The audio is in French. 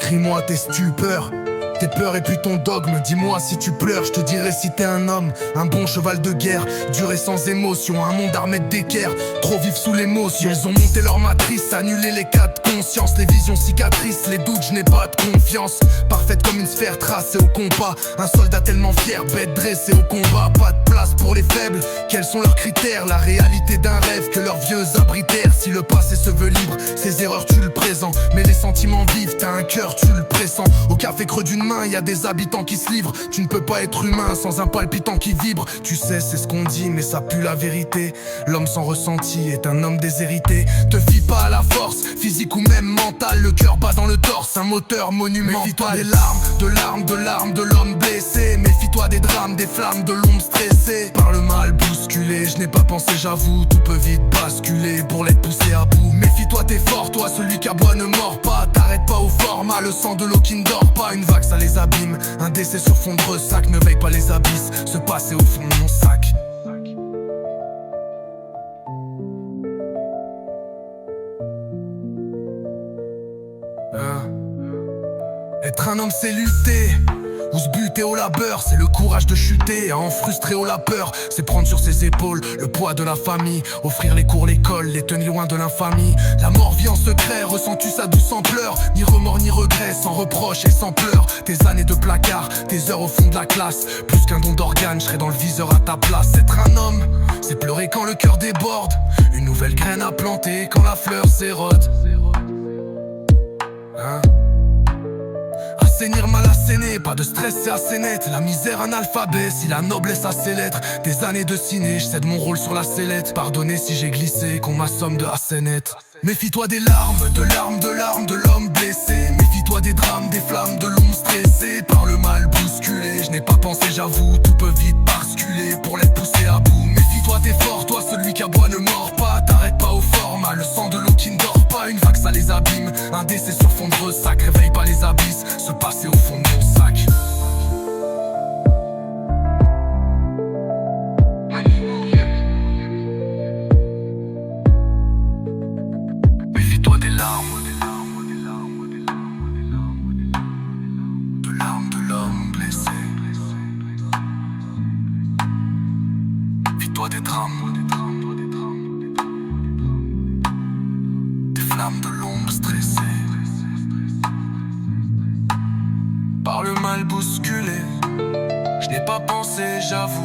Décris-moi tes stupeurs, tes peurs et puis ton dogme. Dis-moi si tu pleures, je te dirai si t'es un homme. Un bon cheval de guerre, dur et sans émotion. Un monde armé d'équerre, trop vif sous l'émotion. Ils ont monté leur matrice, annulé les cas de conscience. Les visions cicatrices, les doutes, je n'ai pas de confiance. Parfaite comme une sphère tracée au compas. Un soldat tellement fier, bête dressée au combat. Pas de place pour les faibles, quels sont leurs critères? La réalité d'un rêve que leurs vieux abritèrent. Si le passé se veut libre, ses erreurs tuent le présent. Mais les sentiments vivent, t'as un cœur, tu le pressens. Au café creux d'une main, y a des habitants qui se livrent. Tu ne peux pas être humain sans un palpitant qui vibre. Tu sais, c'est ce qu'on dit, mais ça pue la vérité. L'homme sans ressenti est un homme déshérité. Te fie pas à la force, physique ou même mentale. Le cœur bat dans le torse, un moteur monumental. Méfie-toi des larmes, de larmes, de larmes de l'homme blessé. Méfie-toi des drames, des flammes, de l'ombre stressée. Par le mal bousculé, je n'ai pas pensé, j'avoue. Tout peut vite basculer pour l'être poussé à bout. Méfie-toi, t'es fort, toi, celui qui aboie ne mord pas. T'arrêtes pas au format, le sang de l'eau qui ne dort pas. Une vague, ça les abîme, un décès sur fond de ressac. Ne veille pas les abysses, se passer au fond de mon sac. Être un homme c'est lutter, ou se buter au labeur. C'est le courage de chuter, à en frustrer au la peur. C'est prendre sur ses épaules le poids de la famille. Offrir les cours, l'école, les tenir loin de l'infamie. La mort vit en secret, ressens-tu sa douce ampleur? Ni remords ni regrets, sans reproche et sans pleurs. Tes années de placard, tes heures au fond de la classe. Plus qu'un don d'organe, je serai dans le viseur à ta place. Être un homme, c'est pleurer quand le cœur déborde. Une nouvelle graine à planter quand la fleur s'érode. Assainir mal asséné, pas de stress c'est assez net. La misère un alphabet, si la noblesse a ses lettres. Des années de ciné, je cède mon rôle sur la sellette. Pardonnez si j'ai glissé, qu'on m'assomme de assez net. Méfie-toi des larmes, de larmes, de larmes de l'homme blessé. Méfie-toi des drames, des flammes, de l'ombre stressée. Par le mal bousculé, je n'ai pas pensé, j'avoue. Tout peut vite basculer pour l'être poussé à bout. Méfie-toi, t'es fort, toi celui qui aboie ne mord pas. T'arrêtes pas au format, le sang de l'eau qui ne dort pas. Une vague ça les abîme, un décès sur fond de ressac. Réveille pas les abysses, se passer au fond de mon sac. Méfie-toi des larmes, de larmes de l'homme blessé. Méfie-toi des drames, des flammes de l'ombre stressée. Par le mal bousculé, je n'ai pas pensé, j'avoue.